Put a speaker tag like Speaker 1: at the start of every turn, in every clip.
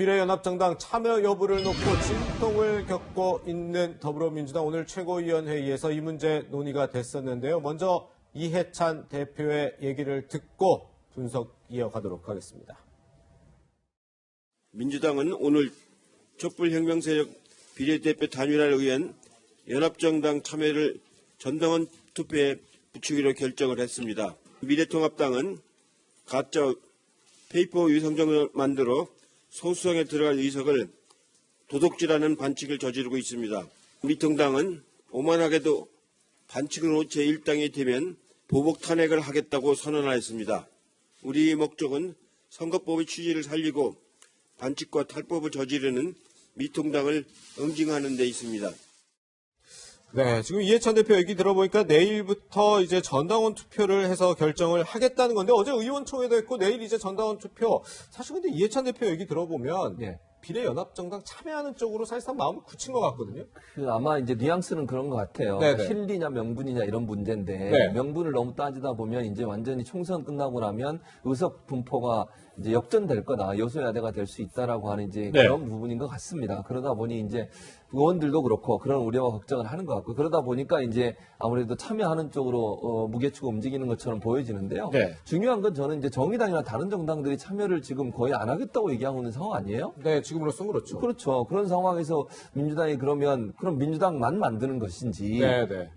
Speaker 1: 비례연합정당 참여 여부를 놓고 진통을 겪고 있는 더불어민주당 오늘 최고위원회의에서 이 문제 논의가 됐었는데요. 먼저 이해찬 대표의 얘기를 듣고 분석 이어가도록 하겠습니다.
Speaker 2: 민주당은 오늘 촛불혁명세력 비례대표 단일화를 위한 연합정당 참여를 전당원 투표에 붙이기로 결정을 했습니다. 미래통합당은 가짜 페이퍼 위성정을 만들어 소수성에 들어갈 의석을 도둑질하는 반칙을 저지르고 있습니다. 미통당은 오만하게도 반칙을 놓쳐 일당이 되면 보복 탄핵을 하겠다고 선언하였습니다. 우리의 목적은 선거법의 취지를 살리고 반칙과 탈법을 저지르는 미통당을 응징하는 데 있습니다.
Speaker 1: 네, 지금 이해찬 대표 얘기 들어보니까 내일부터 이제 전당원 투표를 해서 결정을 하겠다는 건데 어제 의원총회도 했고 내일 이제 전당원 투표. 사실 근데 이해찬 대표 얘기 들어보면 비례연합정당 참여하는 쪽으로 사실상 마음을 굳힌 것 같거든요.
Speaker 3: 아마 이제 뉘앙스는 그런 것 같아요.
Speaker 1: 네네.
Speaker 3: 실리냐 명분이냐 이런 문제인데
Speaker 1: 네.
Speaker 3: 명분을 너무 따지다 보면 이제 완전히 총선 끝나고 나면 의석 분포가 이제 역전될 거다, 여소야대가 될 수 있다라고 하는 이제 그런 부분인 것 같습니다. 그러다 보니 이제 의원들도 그렇고 그런 우려와 걱정을 하는 것 같고 그러다 보니까 이제 아무래도 참여하는 쪽으로 무게추가 움직이는 것처럼 보여지는데요.
Speaker 1: 네.
Speaker 3: 중요한 건 저는 이제 정의당이나 다른 정당들이 참여를 지금 거의 안 하겠다고 얘기하고 있는 상황 아니에요?
Speaker 1: 네, 지금으로서는 그렇죠.
Speaker 3: 그렇죠. 그런 상황에서 민주당이 그럼 민주당만 만드는 것인지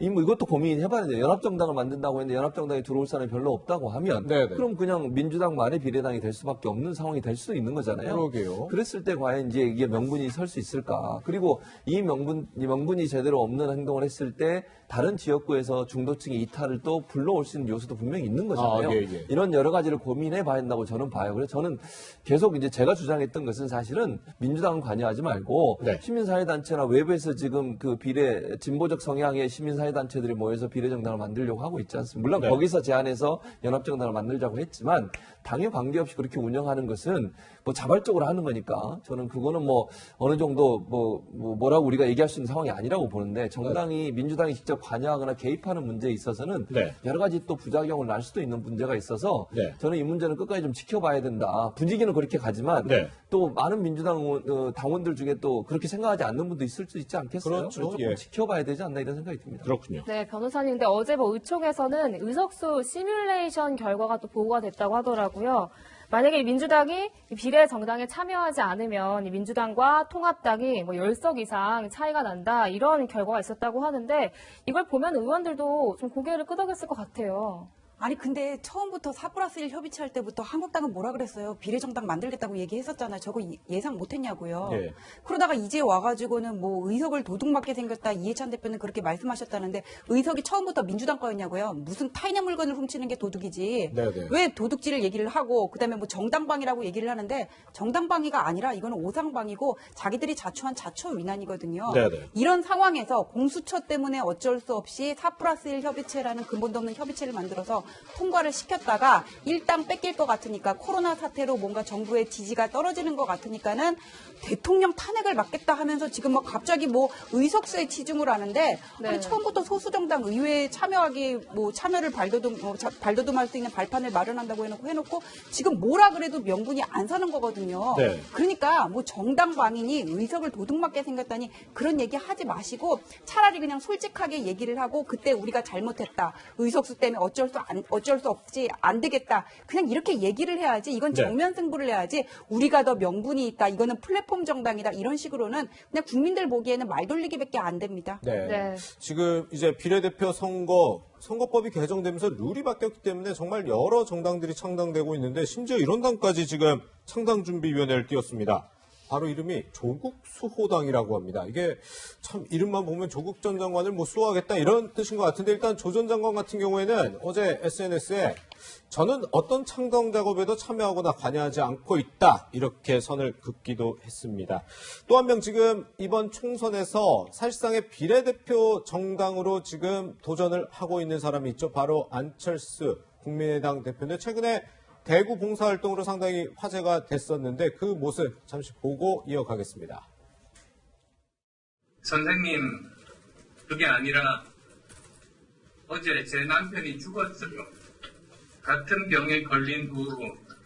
Speaker 3: 이것도 고민해봐야 돼요. 연합정당을 만든다고 했는데 연합정당에 들어올 사람이 별로 없다고 하면 그럼 그냥 민주당만의 비례당이 될 수밖에 없는 상황이 될 수도 있는 거잖아요.
Speaker 1: 그러게요.
Speaker 3: 그랬을 때 과연 이제 이게 명분이 설 수 있을까? 그리고 이 명분이 제대로 없는 행동을 했을 때 다른 지역구에서 중도층의 이탈을 또 불러올 수 있는 요소도 분명히 있는 거잖아요. 이런 여러 가지를 고민해 봐야 한다고 저는 봐요. 그래서 저는 계속 이제 제가 주장했던 것은 사실은 민주당은 관여하지 말고 시민사회단체나 외부에서 지금 그 비례 진보적 성향의 시민사회단체들이 모여서 비례정당을 만들려고 하고 있지 않습니까? 물론 거기서 제안해서 연합정당을 만들자고 했지만 당에 관계없이 그렇게 운영하는 것은 뭐 자발적으로 하는 거니까 저는 그거는 뭐 어느 정도 뭐라고 우리가 얘기할 수 있는 상황이 아니라고 보는데 정당이 민주당이 직접 관여하거나 개입하는 문제에 있어서는 여러 가지 또 부작용을 날 수도 있는 문제가 있어서 저는 이 문제는 끝까지 좀 지켜봐야 된다. 분위기는 그렇게 가지만 또 많은 민주당 당원들 중에 또 그렇게 생각하지 않는 분도 있을 수 있지 않겠어요?
Speaker 1: 그렇죠.
Speaker 3: 조금 지켜봐야 되지 않나 이런 생각이 듭니다.
Speaker 1: 그렇군요.
Speaker 4: 네, 변호사님. 근데 어제 의총에서는 의석수 시뮬레이션 결과가 또 보고가 됐다고 하더라고요. 만약에 민주당이 비례 정당에 참여하지 않으면 민주당과 통합당이 10석 이상 차이가 난다 이런 결과가 있었다고 하는데 이걸 보면 의원들도 좀 고개를 끄덕였을 것 같아요.
Speaker 5: 아니 근데 처음부터 4+1 협의체 할 때부터 한국당은 뭐라 그랬어요? 비례정당 만들겠다고 얘기했었잖아요. 저거 예상 못했냐고요. 그러다가 이제 와가지고는 뭐 의석을 도둑맞게 생겼다. 이해찬 대표는 그렇게 말씀하셨다는데 의석이 처음부터 민주당 거였냐고요. 무슨 타인의 물건을 훔치는 게 도둑이지. 왜 도둑질을 얘기를 하고 그다음에 뭐 정당방위라고 얘기를 하는데 정당방위가 아니라 이거는 오상방위고 자기들이 자초한 자초위난이거든요. 이런 상황에서 공수처 때문에 어쩔 수 없이 4+1 협의체라는 근본도 없는 협의체를 만들어서 통과를 시켰다가 일당 뺏길 것 같으니까 코로나 사태로 뭔가 정부의 지지가 떨어지는 것 같으니까는 대통령 탄핵을 막겠다 하면서 지금 막 갑자기 뭐 의석수에 치중을 하는데 아니 처음부터 소수정당 의회에 참여를 발돋움할 수 있는 발판을 마련한다고 해놓고 지금 뭐라 그래도 명분이 안 서는 거거든요. 그러니까 뭐 정당 방인이 의석을 도둑맞게 생겼다니 그런 얘기 하지 마시고 차라리 그냥 솔직하게 얘기를 하고 그때 우리가 잘못했다. 의석수 때문에 어쩔 수 없지 안 되겠다. 그냥 이렇게 얘기를 해야지. 이건 정면 승부를 해야지. 우리가 더 명분이 있다. 이거는 플랫폼 정당이다. 이런 식으로는 그냥 국민들 보기에는 말 돌리기밖에 안 됩니다.
Speaker 1: 지금 이제 비례대표 선거법이 개정되면서 룰이 바뀌었기 때문에 정말 여러 정당들이 창당되고 있는데 심지어 이런 당까지 지금 창당준비위원회를 띄웠습니다. 바로 이름이 조국수호당이라고 합니다. 이게 참 이름만 보면 조국 전 장관을 뭐 수호하겠다 이런 뜻인 것 같은데 일단 조 전 장관 같은 경우에는 어제 SNS에 저는 어떤 창당 작업에도 참여하거나 관여하지 않고 있다 이렇게 선을 긋기도 했습니다. 또 한 명 지금 이번 총선에서 사실상의 비례대표 정당으로 지금 도전을 하고 있는 사람이 있죠. 바로 안철수 국민의당 대표인데 최근에 대구 봉사활동으로 상당히 화제가 됐었는데 그 모습 잠시 보고 이어가겠습니다.
Speaker 6: 선생님, 그게 아니라 어제 제 남편이 죽었어요. 같은 병에 걸린 후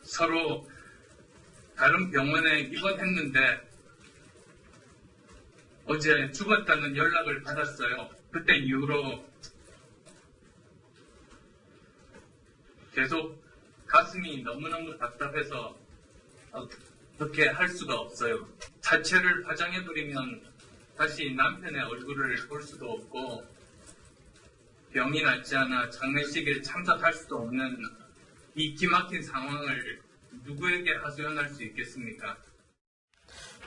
Speaker 6: 서로 다른 병원에 입원했는데 어제 죽었다는 연락을 받았어요. 그때 이후로 계속 가슴이 너무너무 답답해서 어떻게 할 수가 없어요. 자체를 화장해버리면 다시 남편의 얼굴을 볼 수도 없고 병이 낫지 않아 장례식에 참석할 수도 없는 이 기막힌 상황을 누구에게 하소연할 수 있겠습니까?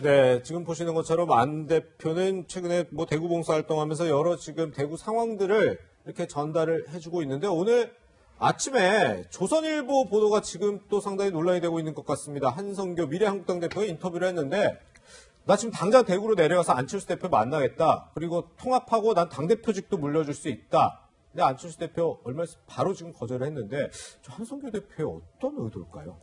Speaker 1: 네, 지금 보시는 것처럼 안 대표는 최근에 뭐 대구 봉사활동하면서 여러 지금 대구 상황들을 이렇게 전달을 해주고 있는데 오늘 아침에 조선일보 보도가 지금 또 상당히 논란이 되고 있는 것 같습니다. 한성교 미래한국당 대표가 인터뷰를 했는데 나 지금 당장 대구로 내려가서 안철수 대표 만나겠다. 그리고 통합하고 난 당대표직도 물려줄 수 있다. 근데 안철수 대표 얼마 전에 바로 지금 거절을 했는데 저 한성교 대표의 어떤 의도일까요?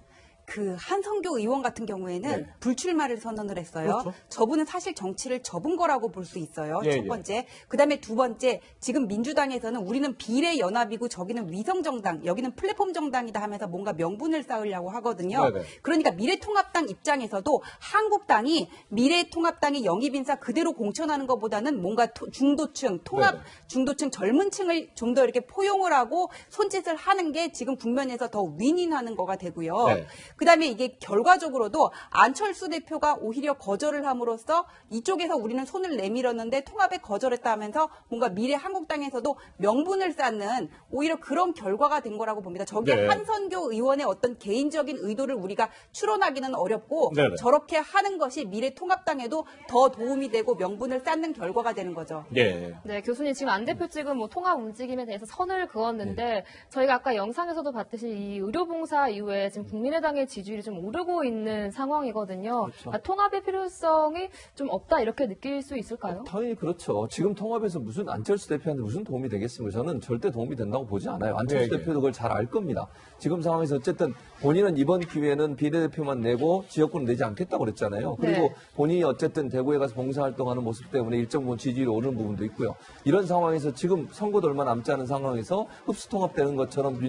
Speaker 5: 그 한성교 의원 같은 경우에는
Speaker 1: 네.
Speaker 5: 불출마를 선언을 했어요.
Speaker 1: 그렇죠.
Speaker 5: 저분은 사실 정치를 접은 거라고 볼 수 있어요.
Speaker 1: 예,
Speaker 5: 첫 번째. 그다음에 두 번째, 지금 민주당에서는 우리는 비례연합이고 저기는 위성정당, 여기는 플랫폼 정당이다 하면서 뭔가 명분을 쌓으려고 하거든요.
Speaker 1: 네네.
Speaker 5: 그러니까 미래통합당 입장에서도 한국당이 미래통합당의 영입인사 그대로 공천하는 것보다는 뭔가 중도층, 통합
Speaker 1: 네네.
Speaker 5: 중도층 젊은 층을 좀 더 이렇게 포용을 하고 손짓을 하는 게 지금 국면에서 더 윈윈하는 거가 되고요.
Speaker 1: 네.
Speaker 5: 그다음에 이게 결과적으로도 안철수 대표가 오히려 거절을 함으로써 이쪽에서 우리는 손을 내밀었는데 통합에 거절했다 하면서 뭔가 미래 한국당에서도 명분을 쌓는 오히려 그런 결과가 된 거라고 봅니다. 저게
Speaker 1: 네.
Speaker 5: 한선교 의원의 어떤 개인적인 의도를 우리가 추론하기는 어렵고
Speaker 1: 네네.
Speaker 5: 저렇게 하는 것이 미래 통합당에도 더 도움이 되고 명분을 쌓는 결과가 되는 거죠.
Speaker 1: 예.
Speaker 4: 네, 교수님 지금 안 대표 측은 뭐 통합 움직임에 대해서 선을 그었는데 저희가 아까 영상에서도 봤듯이 이 의료봉사 이후에 지금 국민의당의 지지율이 좀 오르고 있는 상황이거든요.
Speaker 3: 그렇죠.
Speaker 4: 통합의 필요성이 좀 없다 이렇게 느낄 수 있을까요?
Speaker 3: 당연히 그렇죠. 지금 통합에서 무슨 안철수 대표한테 무슨 도움이 되겠습니까? 저는 절대 도움이 된다고 보지 않아요. 안철수
Speaker 1: 네,
Speaker 3: 대표도 그걸 잘 알 겁니다. 지금 상황에서 어쨌든 본인은 이번 기회에는 비례대표만 내고 지역구는 내지 않겠다고 그랬잖아요. 그리고
Speaker 4: 네.
Speaker 3: 본인이 어쨌든 대구에 가서 봉사활동하는 모습 때문에 일정 부분 지지율이 오르는 부분도 있고요. 이런 상황에서 지금 선거도 얼마 남지 않은 상황에서 흡수통합되는 것처럼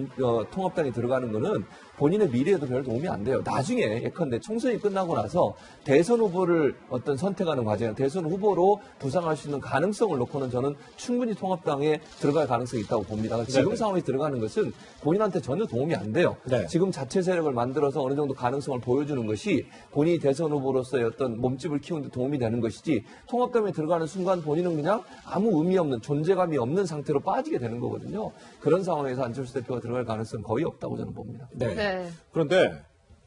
Speaker 3: 통합당이 들어가는 거는 본인의 미래에도 별 도움이 안 돼요. 나중에 예컨대 총선이 끝나고 나서 대선 후보를 어떤 선택하는 과정, 대선 후보로 부상할 수 있는 가능성을 놓고는 저는 충분히 통합당에 들어갈 가능성이 있다고 봅니다. 지금
Speaker 1: 네네.
Speaker 3: 상황에 들어가는 것은 본인한테 전혀 도움이 안 돼요.
Speaker 1: 네.
Speaker 3: 지금 자체 세력을 만들어서 어느 정도 가능성을 보여주는 것이 본인이 대선 후보로서의 어떤 몸집을 키우는 데 도움이 되는 것이지 통합당에 들어가는 순간 본인은 그냥 아무 의미 없는 존재감이 없는 상태로 빠지게 되는 거거든요. 그런 상황에서 안철수 대표가 들어갈 가능성은 거의 없다고 저는 봅니다.
Speaker 4: 네.
Speaker 1: 그런데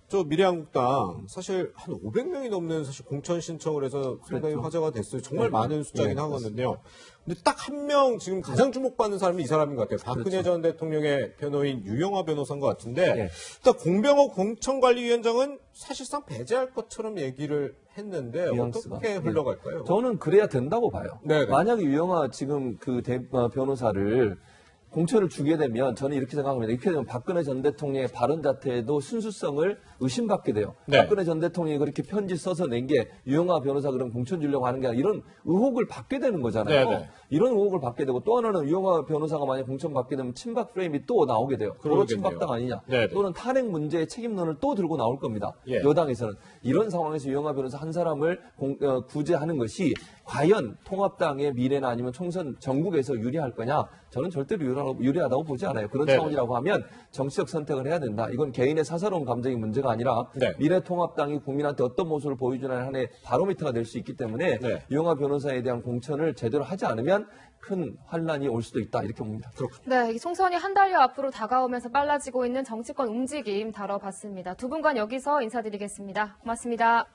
Speaker 1: 저 미래한국당 사실 한 500명이 넘는 사실 공천 신청을 해서 상당히
Speaker 3: 그렇죠.
Speaker 1: 화제가 됐어요. 정말
Speaker 3: 네.
Speaker 1: 많은 숫자긴
Speaker 3: 네,
Speaker 1: 하거든요. 근데 딱 한 명 지금 가장 주목받는 사람이 이 사람인 것 같아요. 박근혜
Speaker 3: 그렇죠.
Speaker 1: 전 대통령의 변호인 유영하 변호사인 것 같은데
Speaker 3: 네.
Speaker 1: 일단 공병호 공천관리위원장은 사실상 배제할 것처럼 얘기를 했는데
Speaker 3: 뉘앙스가.
Speaker 1: 어떻게 흘러갈까요?
Speaker 3: 저는 그래야 된다고 봐요.
Speaker 1: 네네.
Speaker 3: 만약에 유영아 지금 그 변호사를 공천을 주게 되면 저는 이렇게 생각합니다. 이렇게 되면 박근혜 전 대통령의 발언 자체에도 순수성을 의심받게 돼요.
Speaker 1: 네.
Speaker 3: 박근혜 전 대통령이 그렇게 편지 써서 낸 게 유영아 변호사 그럼 공천 주려고 하는 게 아니라 이런 의혹을 받게 되는 거잖아요.
Speaker 1: 네네.
Speaker 3: 이런 의혹을 받게 되고 또 하나는 유영아 변호사가 만약 공천 받게 되면 친박 프레임이 또 나오게 돼요. 도로
Speaker 1: 그러겠네요.
Speaker 3: 친박당 아니냐.
Speaker 1: 네네.
Speaker 3: 또는 탄핵 문제의 책임론을 또 들고 나올 겁니다.
Speaker 1: 예.
Speaker 3: 여당에서는. 이런 상황에서 유영하 변호사 한 사람을 구제하는 것이 과연 통합당의 미래나 아니면 총선 전국에서 유리할 거냐? 저는 절대로 유리하다고 보지 않아요. 그런
Speaker 1: 네네.
Speaker 3: 차원이라고 하면 정치적 선택을 해야 된다. 이건 개인의 사사로운 감정의 문제가 아니라
Speaker 1: 네.
Speaker 3: 미래통합당이 국민한테 어떤 모습을 보여주는 한의 바로미터가 될 수 있기 때문에
Speaker 1: 네.
Speaker 3: 유영하 변호사에 대한 공천을 제대로 하지 않으면 큰 환란이 올 수도 있다. 이렇게 봅니다.
Speaker 4: 네, 이 총선이 한 달여 앞으로 다가오면서 빨라지고 있는 정치권 움직임 다뤄봤습니다. 두 분간 여기서 인사드리겠습니다. 고맙습니다.